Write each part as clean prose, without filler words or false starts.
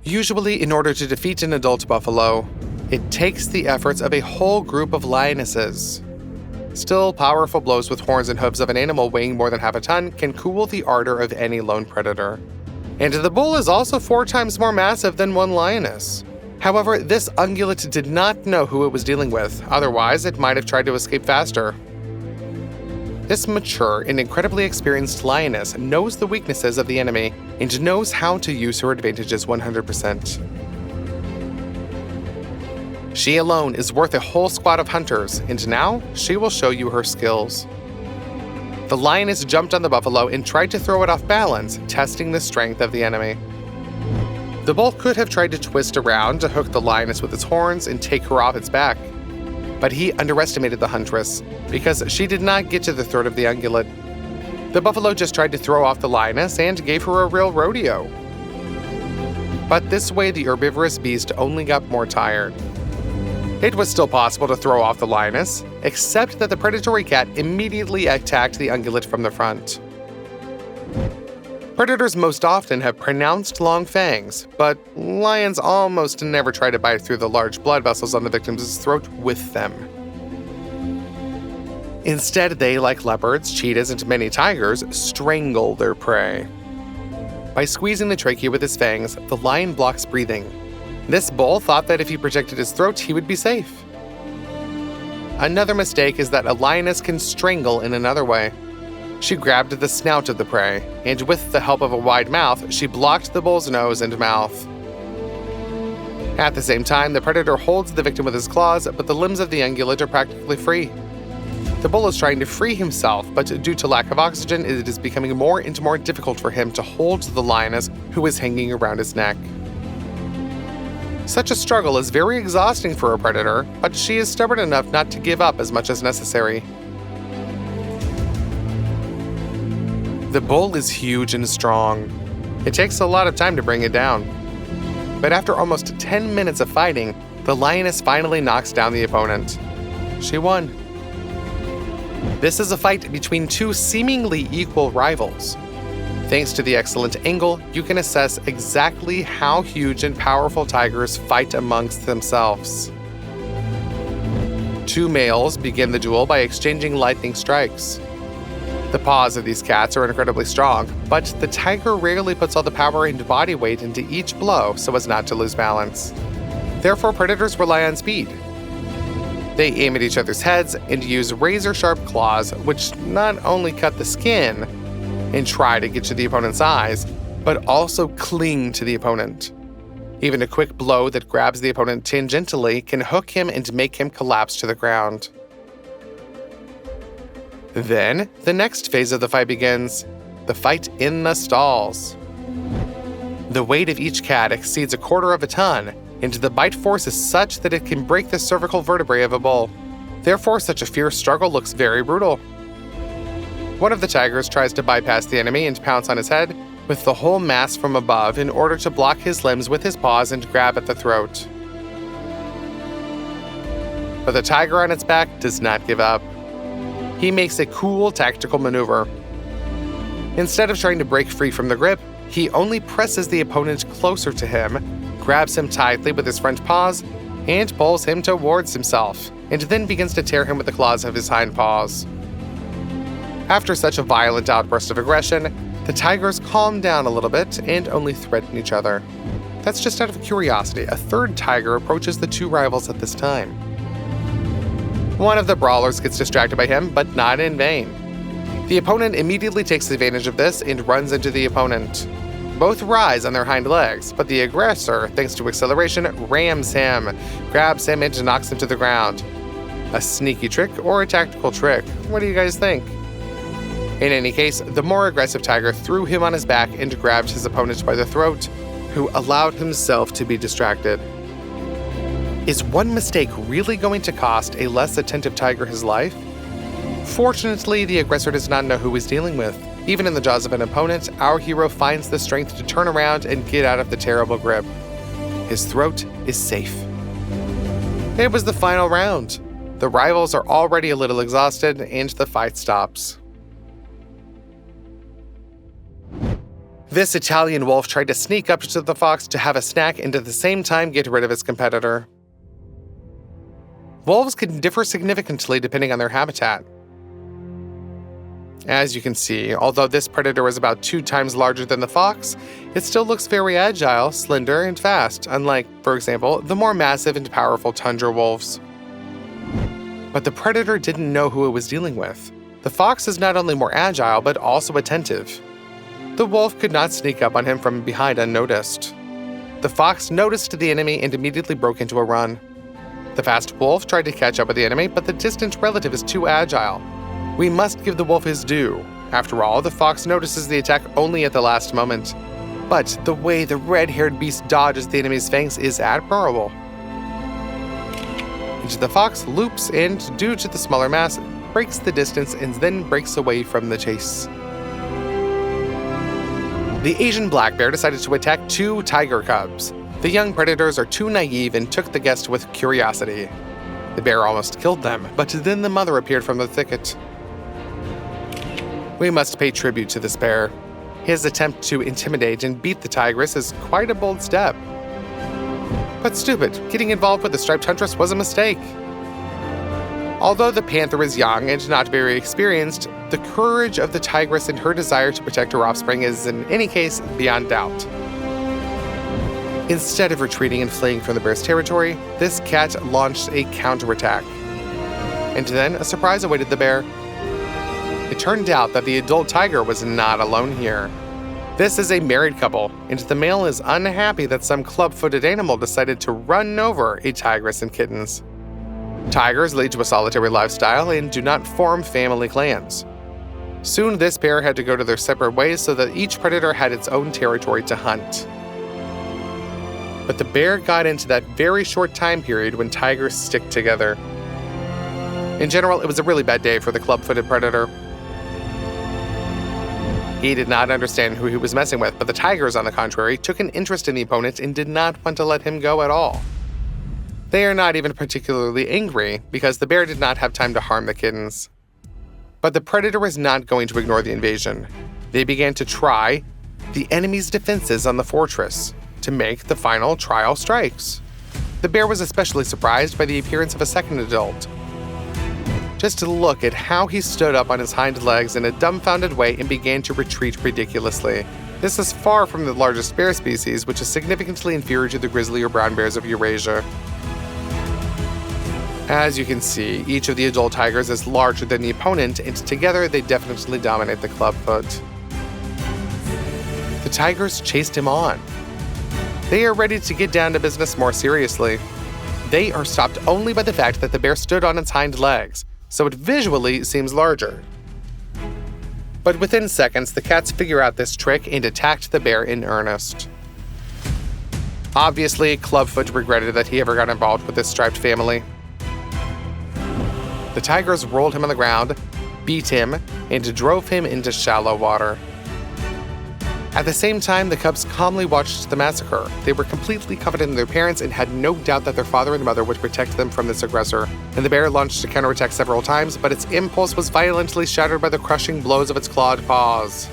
Usually, in order to defeat an adult buffalo, it takes the efforts of a whole group of lionesses. Still, powerful blows with horns and hooves of an animal weighing more than half a ton can cool the ardor of any lone predator. And the bull is also 4 times more massive than one lioness. However, this ungulate did not know who it was dealing with, otherwise it might have tried to escape faster. This mature and incredibly experienced lioness knows the weaknesses of the enemy and knows how to use her advantages 100%. She alone is worth a whole squad of hunters, and now she will show you her skills. The lioness jumped on the buffalo and tried to throw it off balance, testing the strength of the enemy. The bull could have tried to twist around to hook the lioness with its horns and take her off its back, but he underestimated the huntress because she did not get to the throat of the ungulate. The buffalo just tried to throw off the lioness and gave her a real rodeo. But this way the herbivorous beast only got more tired. It was still possible to throw off the lioness, except that the predatory cat immediately attacked the ungulate from the front. Predators most often have pronounced long fangs, but lions almost never try to bite through the large blood vessels on the victim's throat with them. Instead, they, like leopards, cheetahs, and many tigers, strangle their prey. By squeezing the trachea with his fangs, the lion blocks breathing. This bull thought that if he protected his throat, he would be safe. Another mistake is that a lioness can strangle in another way. She grabbed the snout of the prey, and with the help of a wide mouth, she blocked the bull's nose and mouth. At the same time, the predator holds the victim with his claws, but the limbs of the ungulate are practically free. The bull is trying to free himself, but due to lack of oxygen, it is becoming more and more difficult for him to hold the lioness who is hanging around his neck. Such a struggle is very exhausting for a predator, but she is stubborn enough not to give up as much as necessary. The bull is huge and strong. It takes a lot of time to bring it down. But after almost 10 minutes of fighting, the lioness finally knocks down the opponent. She won. This is a fight between 2 seemingly equal rivals. Thanks to the excellent angle, you can assess exactly how huge and powerful tigers fight amongst themselves. 2 males begin the duel by exchanging lightning strikes. The paws of these cats are incredibly strong, but the tiger rarely puts all the power and body weight into each blow so as not to lose balance. Therefore, predators rely on speed. They aim at each other's heads and use razor-sharp claws, which not only cut the skin and try to get to the opponent's eyes, but also cling to the opponent. Even a quick blow that grabs the opponent tangentially can hook him and make him collapse to the ground. Then, the next phase of the fight begins, the fight in the stalls. The weight of each cat exceeds 1/4 of a ton, and the bite force is such that it can break the cervical vertebrae of a bull. Therefore, such a fierce struggle looks very brutal. One of the tigers tries to bypass the enemy and pounce on his head with the whole mass from above in order to block his limbs with his paws and grab at the throat. But the tiger on its back does not give up. He makes a cool tactical maneuver. Instead of trying to break free from the grip, he only presses the opponent closer to him, grabs him tightly with his front paws, and pulls him towards himself, and then begins to tear him with the claws of his hind paws. After such a violent outburst of aggression, the tigers calm down a little bit and only threaten each other. That's just out of curiosity. A 3rd tiger approaches the 2 rivals at this time. One of the brawlers gets distracted by him, but not in vain. The opponent immediately takes advantage of this and runs into the opponent. Both rise on their hind legs, but the aggressor, thanks to acceleration, rams him, grabs him, and knocks him to the ground. A sneaky trick or a tactical trick? What do you guys think? In any case, the more aggressive tiger threw him on his back and grabbed his opponent by the throat, who allowed himself to be distracted. Is one mistake really going to cost a less attentive tiger his life? Fortunately, the aggressor does not know who he's dealing with. Even in the jaws of an opponent, our hero finds the strength to turn around and get out of the terrible grip. His throat is safe. It was the final round. The rivals are already a little exhausted, and the fight stops. This Italian wolf tried to sneak up to the fox to have a snack and at the same time get rid of his competitor. Wolves can differ significantly depending on their habitat. As you can see, although this predator was about 2 times larger than the fox, it still looks very agile, slender, and fast, unlike, for example, the more massive and powerful tundra wolves. But the predator didn't know who it was dealing with. The fox is not only more agile, but also attentive. The wolf could not sneak up on him from behind unnoticed. The fox noticed the enemy and immediately broke into a run. The fast wolf tried to catch up with the enemy, but the distant relative is too agile. We must give the wolf his due. After all, the fox notices the attack only at the last moment. But the way the red-haired beast dodges the enemy's fangs is admirable. The fox loops and, due to the smaller mass, breaks the distance and then breaks away from the chase. The Asian black bear decided to attack 2 tiger cubs. The young predators are too naive and took the guest with curiosity. The bear almost killed them, but then the mother appeared from the thicket. We must pay tribute to this bear. His attempt to intimidate and beat the tigress is quite a bold step. But stupid, getting involved with the striped huntress was a mistake. Although the panther is young and not very experienced, the courage of the tigress and her desire to protect her offspring is, in any case, beyond doubt. Instead of retreating and fleeing from the bear's territory, this cat launched a counterattack. And then a surprise awaited the bear. It turned out that the adult tiger was not alone here. This is a married couple, and the male is unhappy that some club-footed animal decided to run over a tigress and kittens. Tigers lead to a solitary lifestyle and do not form family clans. Soon this pair had to go to their separate ways so that each predator had its own territory to hunt. But the bear got into that very short time period when tigers stick together. In general, it was a really bad day for the club-footed predator. He did not understand who he was messing with, but the tigers, on the contrary, took an interest in the opponent and did not want to let him go at all. They are not even particularly angry because the bear did not have time to harm the kittens. But the predator was not going to ignore the invasion. They began to try the enemy's defenses on the fortress to make the final trial strikes. The bear was especially surprised by the appearance of a second adult. Just to look at how he stood up on his hind legs in a dumbfounded way and began to retreat ridiculously. This is far from the largest bear species, which is significantly inferior to the grizzly or brown bears of Eurasia. As you can see, each of the adult tigers is larger than the opponent, and together they definitely dominate the clubfoot. The tigers chased him on. They are ready to get down to business more seriously. They are stopped only by the fact that the bear stood on its hind legs, so it visually seems larger. But within seconds, the cats figure out this trick and attacked the bear in earnest. Obviously, Clubfoot regretted that he ever got involved with this striped family. The tigers rolled him on the ground, beat him, and drove him into shallow water. At the same time, the cubs calmly watched the massacre. They were completely confident in their parents and had no doubt that their father and mother would protect them from this aggressor. And the bear launched a counterattack several times, but its impulse was violently shattered by the crushing blows of its clawed paws.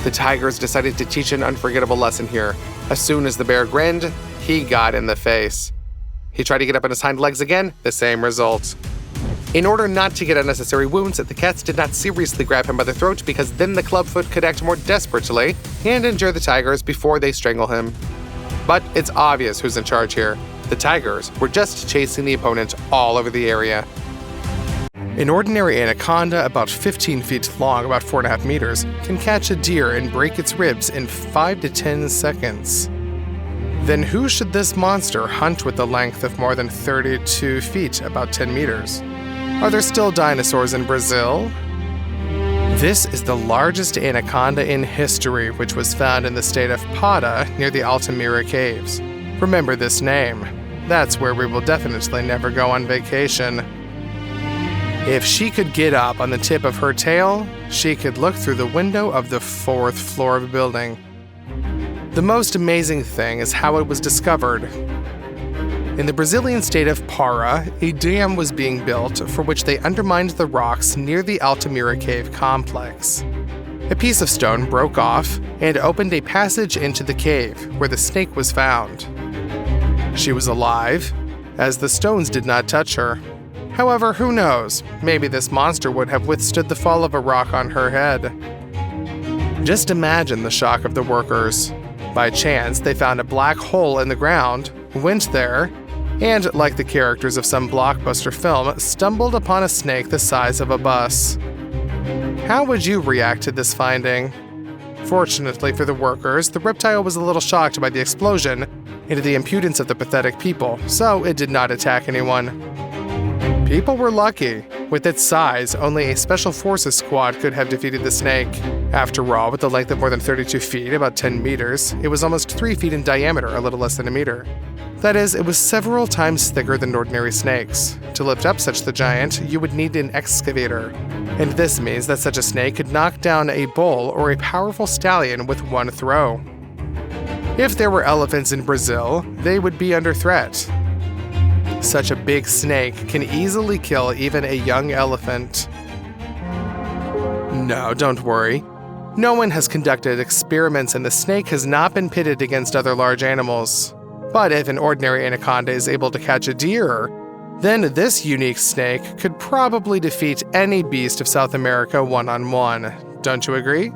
The tigers decided to teach an unforgettable lesson here. As soon as the bear grinned, he got in the face. He tried to get up on his hind legs again, the same result. In order not to get unnecessary wounds, the cats did not seriously grab him by the throat because then the clubfoot could act more desperately and injure the tigers before they strangle him. But it's obvious who's in charge here. The tigers were just chasing the opponent all over the area. An ordinary anaconda, about 15 feet long, about 4.5 meters, can catch a deer and break its ribs in 5 to 10 seconds. Then who should this monster hunt with a length of more than 32 feet, about 10 meters? Are there still dinosaurs in Brazil? This is the largest anaconda in history, which was found in the state of Pará near the Altamira Caves. Remember this name. That's where we will definitely never go on vacation. If she could get up on the tip of her tail, she could look through the window of the 4th floor of a building. The most amazing thing is how it was discovered. In the Brazilian state of Pará, a dam was being built for which they undermined the rocks near the Altamira Cave complex. A piece of stone broke off and opened a passage into the cave where the snake was found. She was alive, as the stones did not touch her. However, who knows? Maybe this monster would have withstood the fall of a rock on her head. Just imagine the shock of the workers. By chance, they found a black hole in the ground, went there, and, like the characters of some blockbuster film, stumbled upon a snake the size of a bus. How would you react to this finding? Fortunately for the workers, the reptile was a little shocked by the explosion and the impudence of the pathetic people, so it did not attack anyone. People were lucky. With its size, only a special forces squad could have defeated the snake. After all, with a length of more than 32 feet, about 10 meters, it was almost 3 feet in diameter, a little less than a meter. That is, it was several times thicker than ordinary snakes. To lift up such the giant, you would need an excavator. And this means that such a snake could knock down a bull or a powerful stallion with one throw. If there were elephants in Brazil, they would be under threat. Such a big snake can easily kill even a young elephant. No, don't worry. No one has conducted experiments and the snake has not been pitted against other large animals. But if an ordinary anaconda is able to catch a deer, then this unique snake could probably defeat any beast of South America one-on-one. Don't you agree?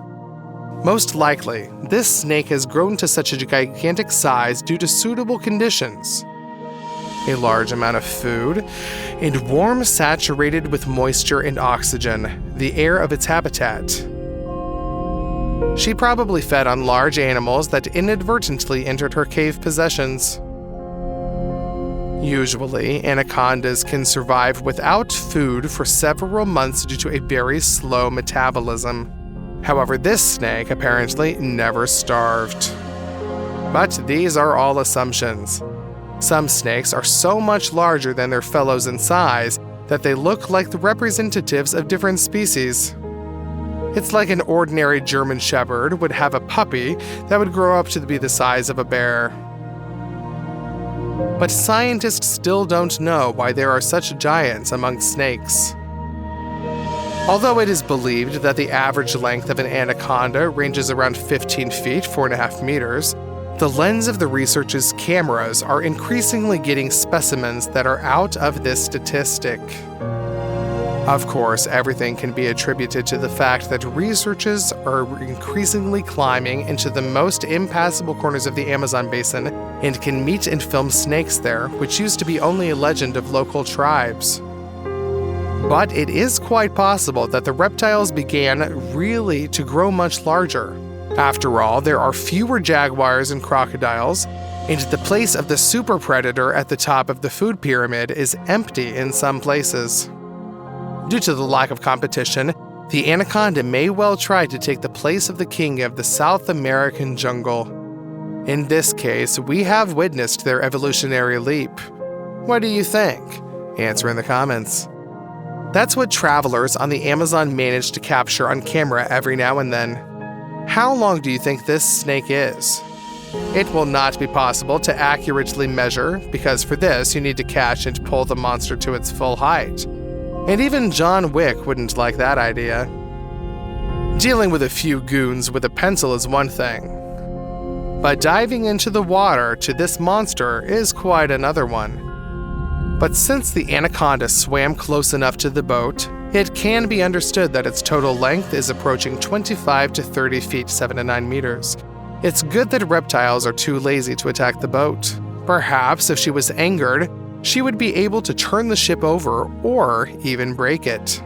Most likely, this snake has grown to such a gigantic size due to suitable conditions. A large amount of food, and warm, saturated with moisture and oxygen, the air of its habitat. She probably fed on large animals that inadvertently entered her cave possessions. Usually, anacondas can survive without food for several months due to a very slow metabolism. However, this snake apparently never starved. But these are all assumptions. Some snakes are so much larger than their fellows in size that they look like the representatives of different species. It's like an ordinary German Shepherd would have a puppy that would grow up to be the size of a bear. But scientists still don't know why there are such giants among snakes. Although it is believed that the average length of an anaconda ranges around 15 feet, 4.5 meters, the lens of the researchers' cameras are increasingly getting specimens that are out of this statistic. Of course, everything can be attributed to the fact that researchers are increasingly climbing into the most impassable corners of the Amazon basin and can meet and film snakes there, which used to be only a legend of local tribes. But it is quite possible that the reptiles began really to grow much larger. After all, there are fewer jaguars and crocodiles, and the place of the super predator at the top of the food pyramid is empty in some places. Due to the lack of competition, the anaconda may well try to take the place of the king of the South American jungle. In this case, we have witnessed their evolutionary leap. What do you think? Answer in the comments. That's what travelers on the Amazon manage to capture on camera every now and then. How long do you think this snake is? It will not be possible to accurately measure, because for this you need to catch and pull the monster to its full height. And even John Wick wouldn't like that idea. Dealing with a few goons with a pencil is one thing, but diving into the water to this monster is quite another one. But since the anaconda swam close enough to the boat, it can be understood that its total length is approaching 25 to 30 feet, 7 to 9 meters. It's good that reptiles are too lazy to attack the boat. Perhaps if she was angered, she would be able to turn the ship over or even break it.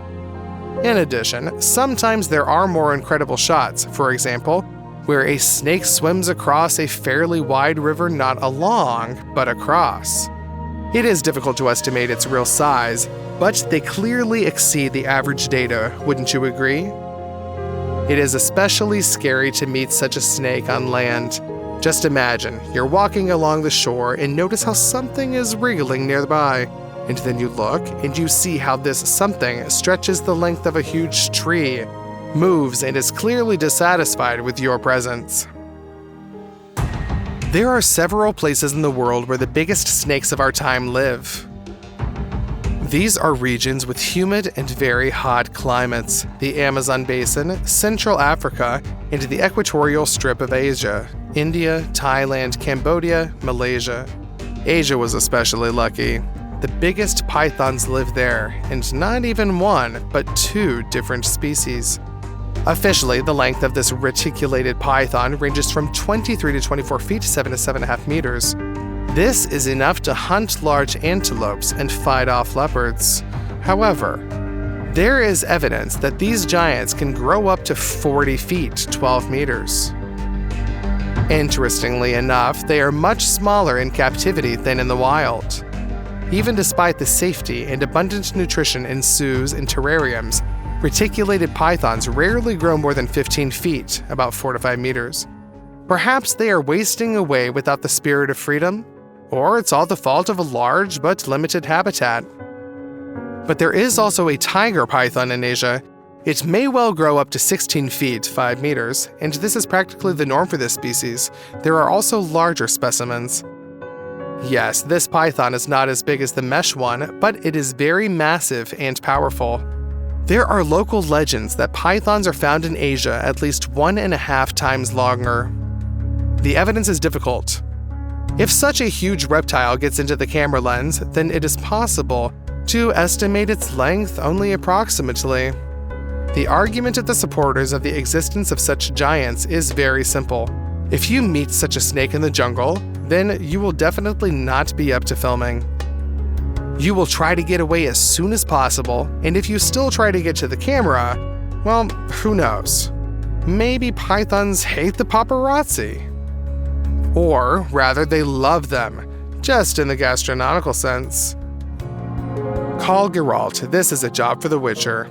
In addition, sometimes there are more incredible shots, for example, where a snake swims across a fairly wide river not along, but across. It is difficult to estimate its real size, but they clearly exceed the average data, wouldn't you agree? It is especially scary to meet such a snake on land. Just imagine, you're walking along the shore and notice how something is wriggling nearby. And then you look and you see how this something stretches the length of a huge tree, moves, and is clearly dissatisfied with your presence. There are several places in the world where the biggest snakes of our time live. These are regions with humid and very hot climates: the Amazon basin, Central Africa, and the equatorial strip of Asia, India, Thailand, Cambodia, Malaysia. Asia was especially lucky. The biggest pythons live there, and not even one, but two different species. Officially, the length of this reticulated python ranges from 23 to 24 feet, 7 to 7.5 meters. This is enough to hunt large antelopes and fight off leopards. However, there is evidence that these giants can grow up to 40 feet, 12 meters. Interestingly enough, they are much smaller in captivity than in the wild. Even despite the safety and abundant nutrition in zoos and terrariums, reticulated pythons rarely grow more than 15 feet, about 4 to 5 meters. Perhaps they are wasting away without the spirit of freedom, or it's all the fault of a large but limited habitat. But there is also a tiger python in Asia. It may well grow up to 16 feet, 5 meters, and this is practically the norm for this species. There are also larger specimens. Yes, this python is not as big as the mesh one, but it is very massive and powerful. There are local legends that pythons are found in Asia at least 1.5 times longer. The evidence is difficult. If such a huge reptile gets into the camera lens, then it is possible to estimate its length only approximately. The argument of the supporters of the existence of such giants is very simple. If you meet such a snake in the jungle, then you will definitely not be up to filming. You will try to get away as soon as possible, and if you still try to get to the camera, well, who knows? Maybe pythons hate the paparazzi. Or rather, they love them, just in the gastronomical sense. Call Geralt, this is a job for The Witcher.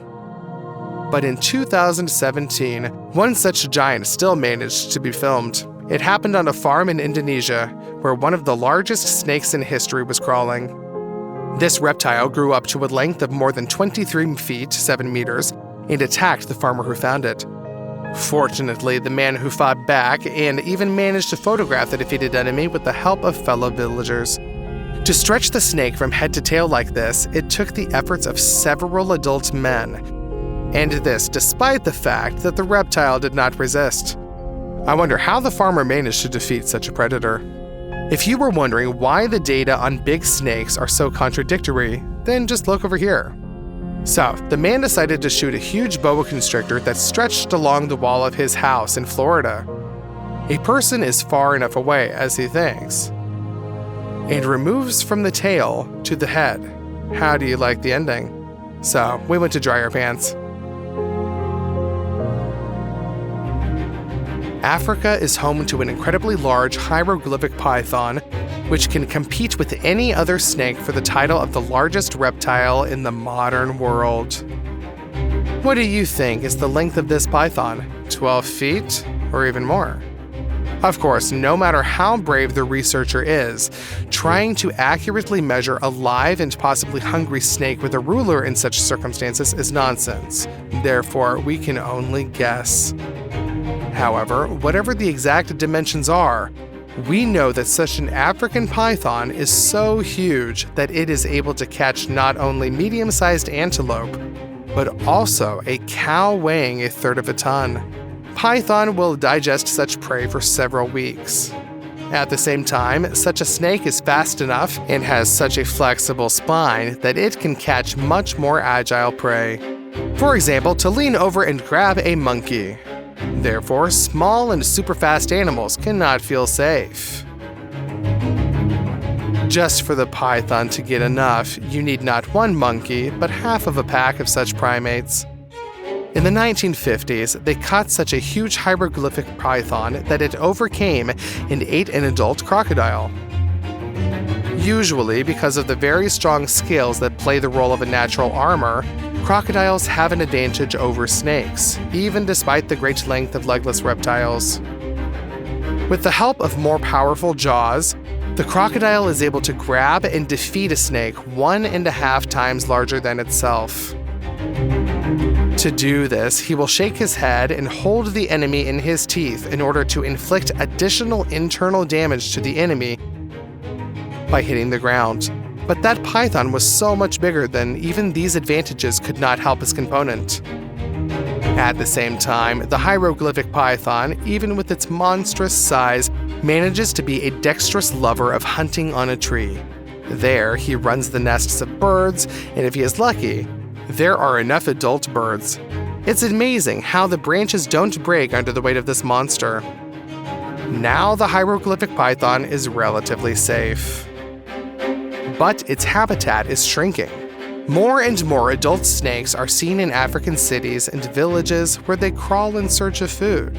But in 2017, one such giant still managed to be filmed. It happened on a farm in Indonesia, where one of the largest snakes in history was crawling. This reptile grew up to a length of more than 23 feet, 7 meters, and attacked the farmer who found it. Fortunately, the man who fought back and even managed to photograph the defeated enemy with the help of fellow villagers. To stretch the snake from head to tail like this, it took the efforts of several adult men, and this despite the fact that the reptile did not resist. I wonder how the farmer managed to defeat such a predator. If you were wondering why the data on big snakes are so contradictory, then just look over here. So, the man decided to shoot a huge boa constrictor that stretched along the wall of his house in Florida. A person is far enough away as he thinks, and removes from the tail to the head. How do you like the ending? So, we went to dry our pants. Africa is home to an incredibly large hieroglyphic python, which can compete with any other snake for the title of the largest reptile in the modern world. What do you think is the length of this python? 12 feet? Or even more? Of course, no matter how brave the researcher is, trying to accurately measure a live and possibly hungry snake with a ruler in such circumstances is nonsense. Therefore, we can only guess. However, whatever the exact dimensions are, we know that such an African python is so huge that it is able to catch not only medium-sized antelope, but also a cow weighing 1/3 of a ton. Python will digest such prey for several weeks. At the same time, such a snake is fast enough and has such a flexible spine that it can catch much more agile prey. For example, to lean over and grab a monkey. Therefore, small and super fast animals cannot feel safe. Just for the python to get enough, you need not one monkey, but half of a pack of such primates. In the 1950s, they caught such a huge hieroglyphic python that it overcame and ate an adult crocodile. Usually, because of the very strong scales that play the role of a natural armor, crocodiles have an advantage over snakes, even despite the great length of legless reptiles. With the help of more powerful jaws, the crocodile is able to grab and defeat a snake 1.5 times larger than itself. To do this, he will shake his head and hold the enemy in his teeth in order to inflict additional internal damage to the enemy by hitting the ground. but that python was so much bigger than even these advantages could not help his component. At the same time, the hieroglyphic python, even with its monstrous size, manages to be a dexterous lover of hunting on a tree. There, he runs the nests of birds, and if he is lucky, there are enough adult birds. It's amazing how the branches don't break under the weight of this monster. Now the hieroglyphic python is relatively safe. But its habitat is shrinking. More and more adult snakes are seen in African cities and villages where they crawl in search of food.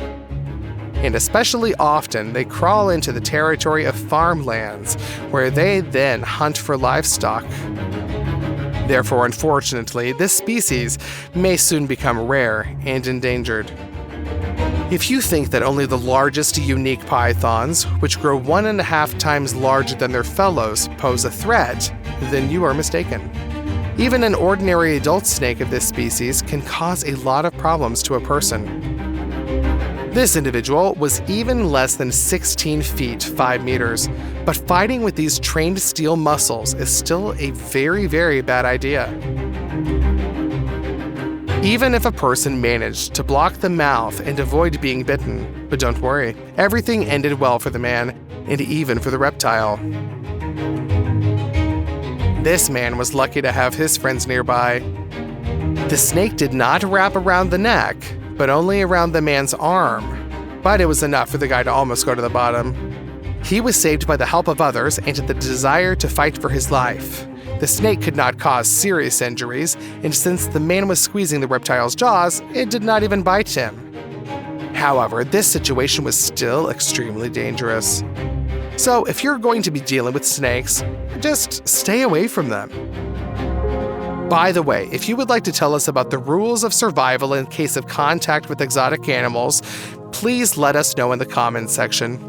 And especially often, they crawl into the territory of farmlands, where they then hunt for livestock. Therefore, unfortunately, this species may soon become rare and endangered. If you think that only the largest unique pythons, which grow 1.5 times larger than their fellows, pose a threat, then you are mistaken. Even an ordinary adult snake of this species can cause a lot of problems to a person. This individual was even less than 16 feet 5 meters, but fighting with these trained steel muscles is still a very, very bad idea. Even if a person managed to block the mouth and avoid being bitten, but don't worry, everything ended well for the man, and even for the reptile. This man was lucky to have his friends nearby. The snake did not wrap around the neck, but only around the man's arm. But it was enough for the guy to almost go to the bottom. He was saved by the help of others and the desire to fight for his life. The snake could not cause serious injuries, and since the man was squeezing the reptile's jaws, it did not even bite him. However, this situation was still extremely dangerous. So if you're going to be dealing with snakes, just stay away from them. By the way, if you would like to tell us about the rules of survival in case of contact with exotic animals, please let us know in the comments section.